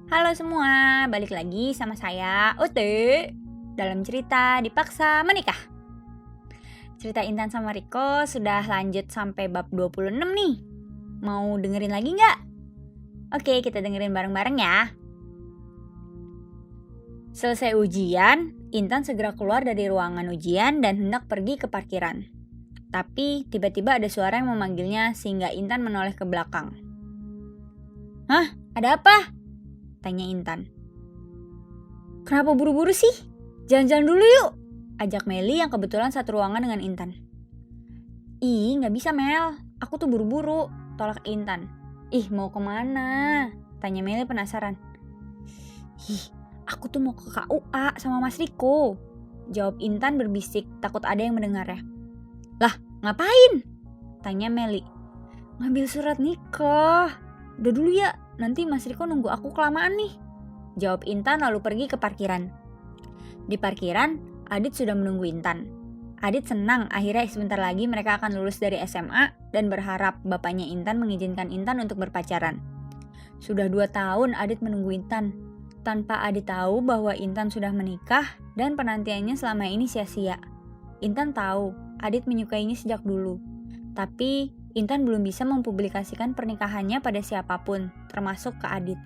Halo semua, balik lagi sama saya Uti dalam cerita Dipaksa Menikah. Cerita Intan sama Riko sudah lanjut sampai bab 26 nih. Mau dengerin lagi nggak? Oke, kita dengerin bareng-bareng ya. Selesai ujian, Intan segera keluar dari ruangan ujian dan hendak pergi ke parkiran. Tapi tiba-tiba ada suara yang memanggilnya sehingga Intan menoleh ke belakang. "Hah? Ada apa?" tanya Intan. "Kenapa buru-buru sih? Jalan-jalan dulu yuk," ajak Meli yang kebetulan satu ruangan dengan Intan. "Ih, gak bisa Mel, aku tuh buru-buru," tolak Intan. "Ih, mau kemana?" tanya Meli penasaran. "Ih, aku tuh mau ke KUA sama Mas Riko," jawab Intan berbisik, takut ada yang mendengarnya. "Lah, ngapain?" tanya Meli. "Ngambil surat nikah. Udah dulu ya, nanti Mas Riko nunggu aku kelamaan nih," jawab Intan lalu pergi ke parkiran. Di parkiran, Adit sudah menunggu Intan. Adit senang akhirnya sebentar lagi mereka akan lulus dari SMA dan berharap bapaknya Intan mengizinkan Intan untuk berpacaran. Sudah 2 tahun Adit menunggu Intan, tanpa Adit tahu bahwa Intan sudah menikah dan penantiannya selama ini sia-sia. Intan tahu Adit menyukainya sejak dulu, tapi Intan belum bisa mempublikasikan pernikahannya pada siapapun, termasuk ke Adit.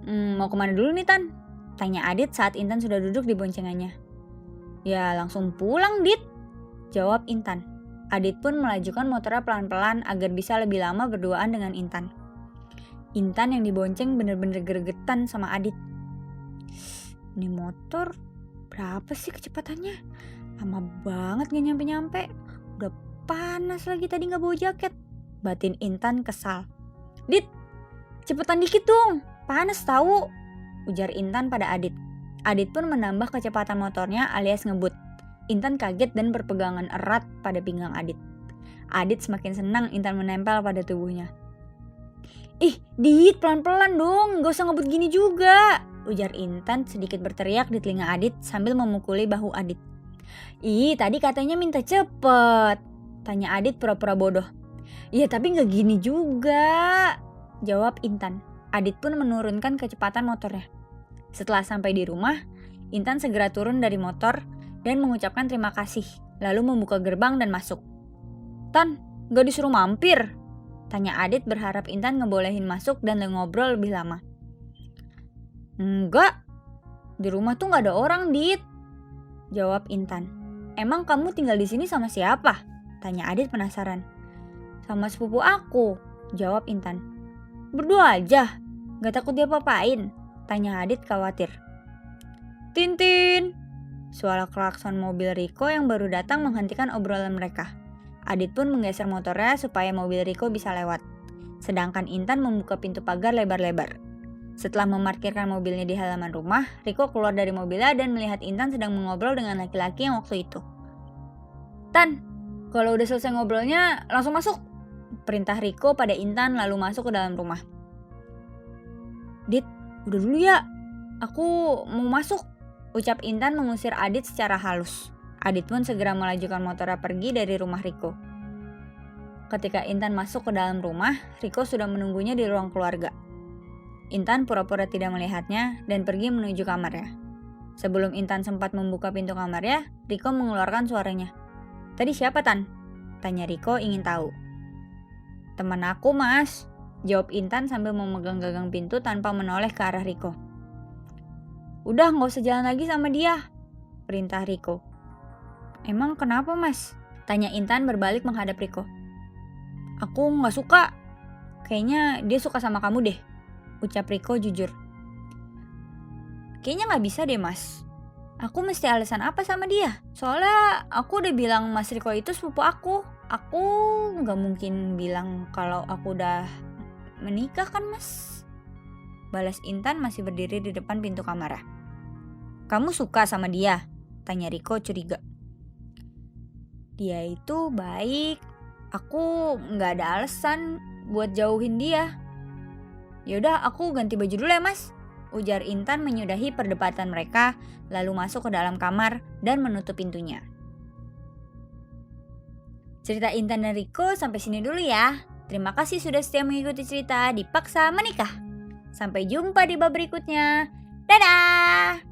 Mau kemana dulu nih Tan?" tanya Adit saat Intan sudah duduk di boncengannya. "Ya langsung pulang Dit," jawab Intan. Adit pun melajukan motornya pelan-pelan agar bisa lebih lama berduaan dengan Intan. Intan yang dibonceng bener-bener gregetan sama Adit. "Ini motor berapa sih kecepatannya? Lama banget gak nyampe-nyampe. Udah panas lagi tadi gak bawa jaket," batin Intan kesal. "Dit, cepetan dikit dong, panas tahu," ujar Intan pada Adit. Adit pun menambah kecepatan motornya alias ngebut. Intan kaget dan berpegangan erat pada pinggang Adit. Adit semakin senang Intan menempel pada tubuhnya. "Ih, Dit, pelan-pelan dong, gak usah ngebut gini juga," ujar Intan sedikit berteriak di telinga Adit sambil memukuli bahu Adit. "Ih, tadi katanya minta cepet," tanya Adit pura-pura bodoh. "Iya tapi gak gini juga," jawab Intan. Adit pun menurunkan kecepatan motornya. Setelah sampai di rumah, Intan segera turun dari motor dan mengucapkan terima kasih, lalu membuka gerbang dan masuk. "Tan, gak disuruh mampir?" tanya Adit berharap Intan ngebolehin masuk dan ngobrol lebih lama. "Enggak, di rumah tuh gak ada orang, Dit," jawab Intan. "Emang kamu tinggal di sini sama siapa?" tanya Adit penasaran. "Sama sepupu aku," jawab Intan. "Berdua aja? Gak takut dia apain?" tanya Adit khawatir. "Tintin!" Suara klakson mobil Riko yang baru datang menghentikan obrolan mereka. Adit pun menggeser motornya supaya mobil Riko bisa lewat. Sedangkan Intan membuka pintu pagar lebar-lebar. Setelah memarkirkan mobilnya di halaman rumah, Riko keluar dari mobilnya dan melihat Intan sedang mengobrol dengan laki-laki yang waktu itu. "Tan, kalau udah selesai ngobrolnya langsung masuk," perintah Riko pada Intan lalu masuk ke dalam rumah. "Dit, udah dulu ya, aku mau masuk," ucap Intan mengusir Adit secara halus. Adit pun segera melajukan motornya pergi dari rumah Riko. Ketika Intan masuk ke dalam rumah, Riko sudah menunggunya di ruang keluarga. Intan pura-pura tidak melihatnya dan pergi menuju kamarnya. Sebelum Intan sempat membuka pintu kamarnya, Riko mengeluarkan suaranya. "Tadi siapa Tan?" tanya Riko ingin tahu. "Teman aku Mas," jawab Intan sambil memegang gagang pintu tanpa menoleh ke arah Riko. "Udah gak usah jalan lagi sama dia," perintah Riko. "Emang kenapa Mas?" tanya Intan berbalik menghadap Riko. "Aku gak suka. Kayaknya dia suka sama kamu deh," ucap Riko jujur. "Kayaknya gak bisa deh Mas. Aku mesti alasan apa sama dia? Soalnya aku udah bilang Mas Riko itu sepupu aku. Aku gak mungkin bilang kalau aku udah menikah kan Mas?" balas Intan masih berdiri di depan pintu kamarnya. "Kamu suka sama dia?" tanya Riko curiga. "Dia itu baik. Aku gak ada alasan buat jauhin dia." "Yaudah aku ganti baju dulu ya Mas," ujar Intan menyudahi perdebatan mereka lalu masuk ke dalam kamar dan menutup pintunya. Cerita Intan dan Riko sampai sini dulu ya. Terima kasih sudah setia mengikuti cerita Dipaksa Menikah. Sampai jumpa di bab berikutnya. Dadah!